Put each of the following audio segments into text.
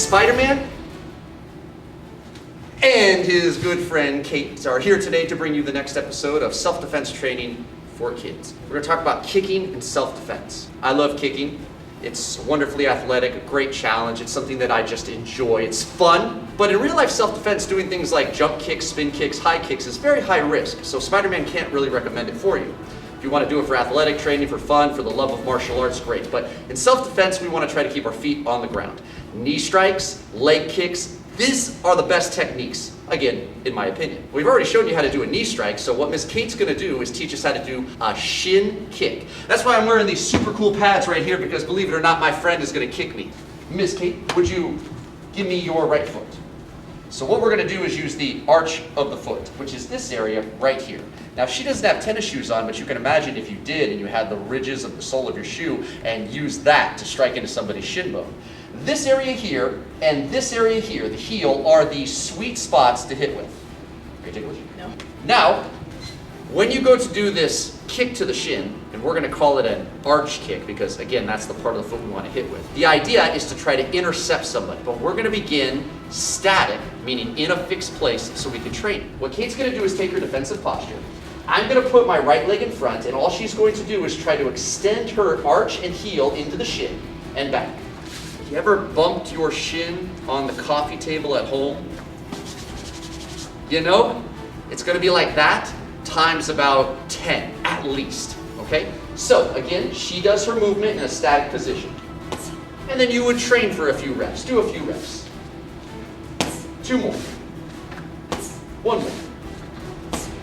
Spiderman and his good friend Kate are here today to bring you the next episode of self-defense training for kids. We're going to talk about kicking and self-defense. I love kicking. It's wonderfully athletic, a great challenge. It's something that I just enjoy. It's fun, but in real life self-defense, doing things like jump kicks, spin kicks, high kicks is very high risk, so Spider-Man can't really recommend it for you. If you want to do it for athletic training, for fun, for the love of martial arts, great. But in self-defense, we want to try to keep our feet on the ground. Knee strikes, leg kicks, these are the best techniques, again, in my opinion. We've already shown you how to do a knee strike, so what Miss Kate's going to do is teach us how to do a shin kick. That's why I'm wearing these super cool pads right here, because believe it or not, my friend is going to kick me. Miss Kate, would you give me your right foot? So what we're going to do is use the arch of the foot, which is this area right here. Now she doesn't have tennis shoes on, but you can imagine if you did and you had the ridges of the sole of your shoe and used that to strike into somebody's shin bone. This area here and this area here, the heel, are the sweet spots to hit with. Are you ticklish? No. Now, when you go to do this kick to the shin, and we're going to call it an arch kick because, again, that's the part of the foot we want to hit with. The idea is to try to intercept somebody, but we're going to begin static, meaning in a fixed place, so we can train it. What Kate's going to do is take her defensive posture. I'm going to put my right leg in front, and all she's going to do is try to extend her arch and heel into the shin and back. You ever bumped your shin on the coffee table at home? You know, it's going to be like that times about 10 at least, okay? So again, she does her movement in a static position. And then you would train for a few reps. Do a few reps. 2 more. 1 more.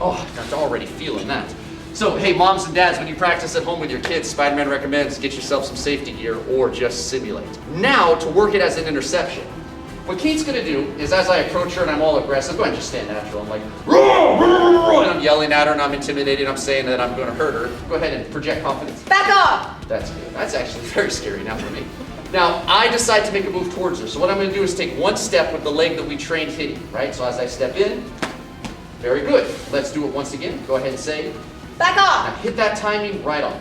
Oh, I'm already feeling that. So, hey, moms and dads, when you practice at home with your kids, Spider-Man recommends get yourself some safety gear or just simulate. Now, to work it as an interception, what Kate's going to do is as I approach her and I'm all aggressive, go ahead and just stand natural. I'm like, roar, roar, roar, and I'm yelling at her and I'm intimidating. I'm saying that I'm going to hurt her. Go ahead and project confidence. Back off! That's good. That's actually very scary now for me. Now, I decide to make a move towards her. So what I'm going to do is take 1 step with the leg that we trained hitting, right? So as I step in, very good. Let's do it once again. Go ahead and say, back off! now hit that timing right on.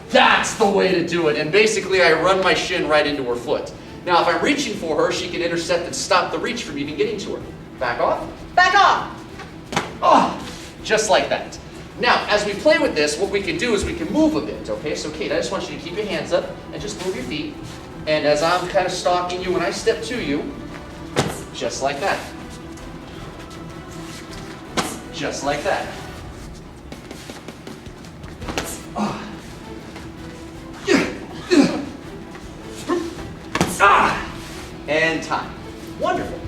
That's the way to do it. And basically I run my shin right into her foot. Now if I'm reaching for her, she can intercept and stop the reach from even getting to her. Back off. Back off! Oh, just like that. Now, as we play with this, what we can do is we can move a bit, okay? So Kate, I just want you to keep your hands up and just move your feet. And as I'm kind of stalking you, when I step to you, just like that. Just like that. And time. Wonderful.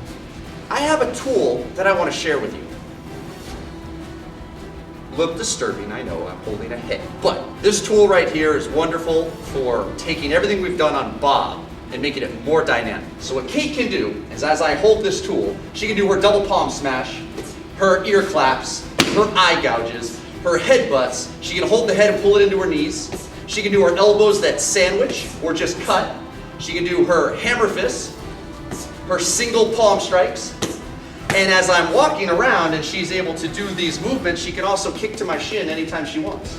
I have a tool that I want to share with you. Look disturbing, I know, I'm holding a head. But this tool right here is wonderful for taking everything we've done on Bob and making it more dynamic. So what Kate can do is as I hold this tool, she can do her double palm smash, her ear claps, her eye gouges, her headbutts. She can hold the head and pull it into her knees. She can do her elbows that sandwich or just cut. She can do her hammer fists, her single palm strikes. And as I'm walking around and she's able to do these movements, she can also kick to my shin anytime she wants.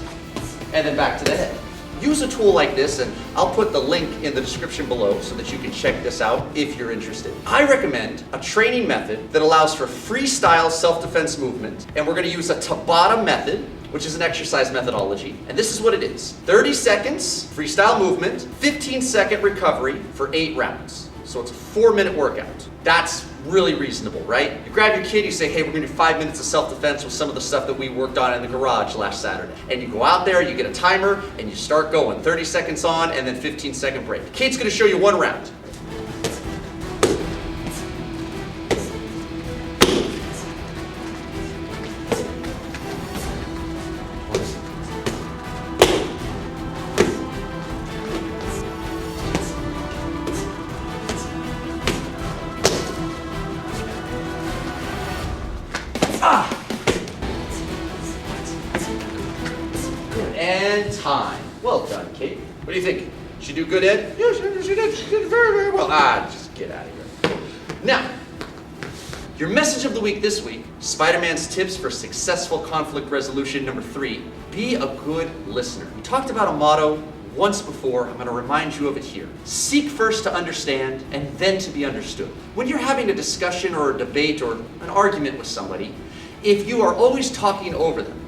And then back to the head. Use a tool like this, and I'll put the link in the description below so that you can check this out if you're interested. I recommend a training method that allows for freestyle self-defense movement, and we're going to use a Tabata method, which is an exercise methodology, and this is what it is. 30 seconds freestyle movement, 15-second recovery for 8 rounds. So it's a 4-minute workout. That's really reasonable, right? You grab your kid, you say, hey, we're gonna do 5 minutes of self-defense with some of the stuff that we worked on in the garage last Saturday. And you go out there, you get a timer, and you start going. 30 seconds on, and then 15-second break. Kate's gonna show you 1 round. Good. And time. Well done, Kate. What do you think? She do good, Ed? Yes, she did. She did very, very well. Just get out of here. Now, your message of the week this week, Spider-Man's tips for successful conflict resolution number 3, be a good listener. We talked about a motto, once before, I'm going to remind you of it here. Seek first to understand and then to be understood. When you're having a discussion or a debate or an argument with somebody, if you are always talking over them,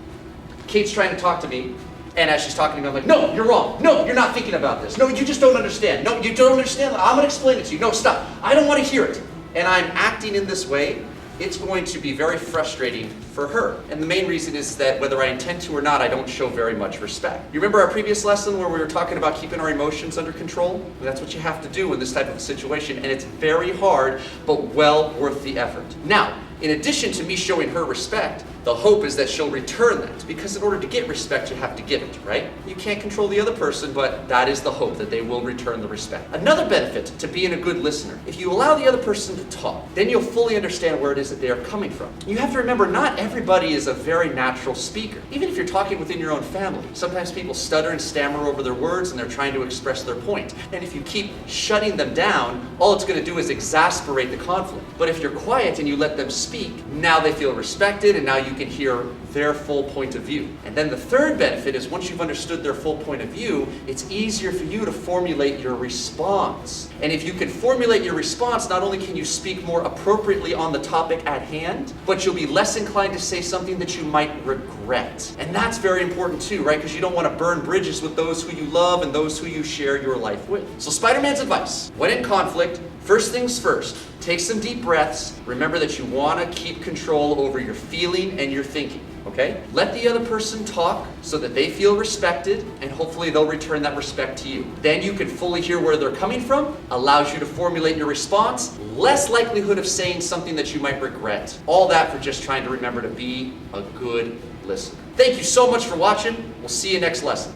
Kate's trying to talk to me, and as she's talking to me, I'm like, no, you're wrong. No, you're not thinking about this. No, you just don't understand. No, you don't understand. I'm going to explain it to you. No, stop. I don't want to hear it. And I'm acting in this way, it's going to be very frustrating for her. And the main reason is that whether I intend to or not, I don't show very much respect. You remember our previous lesson where we were talking about keeping our emotions under control? That's what you have to do in this type of situation, and it's very hard, but well worth the effort. Now, in addition to me showing her respect, the hope is that she'll return that, because in order to get respect, you have to give it, right? You can't control the other person, but that is the hope, that they will return the respect. Another benefit to being a good listener, if you allow the other person to talk, then you'll fully understand where it is that they are coming from. You have to remember, not everybody is a very natural speaker. Even if you're talking within your own family, sometimes people stutter and stammer over their words and they're trying to express their point. And if you keep shutting them down, all it's going to do is exasperate the conflict. But if you're quiet and you let them speak, now they feel respected and now you can hear their full point of view. And then the third benefit is once you've understood their full point of view, it's easier for you to formulate your response. And if you can formulate your response, not only can you speak more appropriately on the topic at hand, but you'll be less inclined to say something that you might regret. And that's very important too, right? Because you don't want to burn bridges with those who you love and those who you share your life with. So Spider-Man's advice, when in conflict, first things first, take some deep breaths. Remember that you want to keep control over your feeling and your thinking, okay? Let the other person talk so that they feel respected, and hopefully they'll return that respect to you. Then you can fully hear where they're coming from, allows you to formulate your response, less likelihood of saying something that you might regret. All that for just trying to remember to be a good listener. Thank you so much for watching. We'll see you next lesson.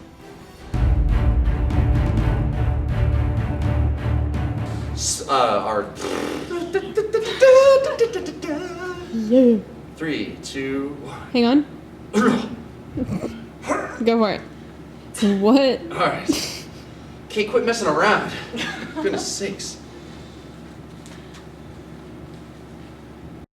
Our 3, 2, 1. Hang on. Go for it. What? All right. Kate, quit messing around. Goodness sakes.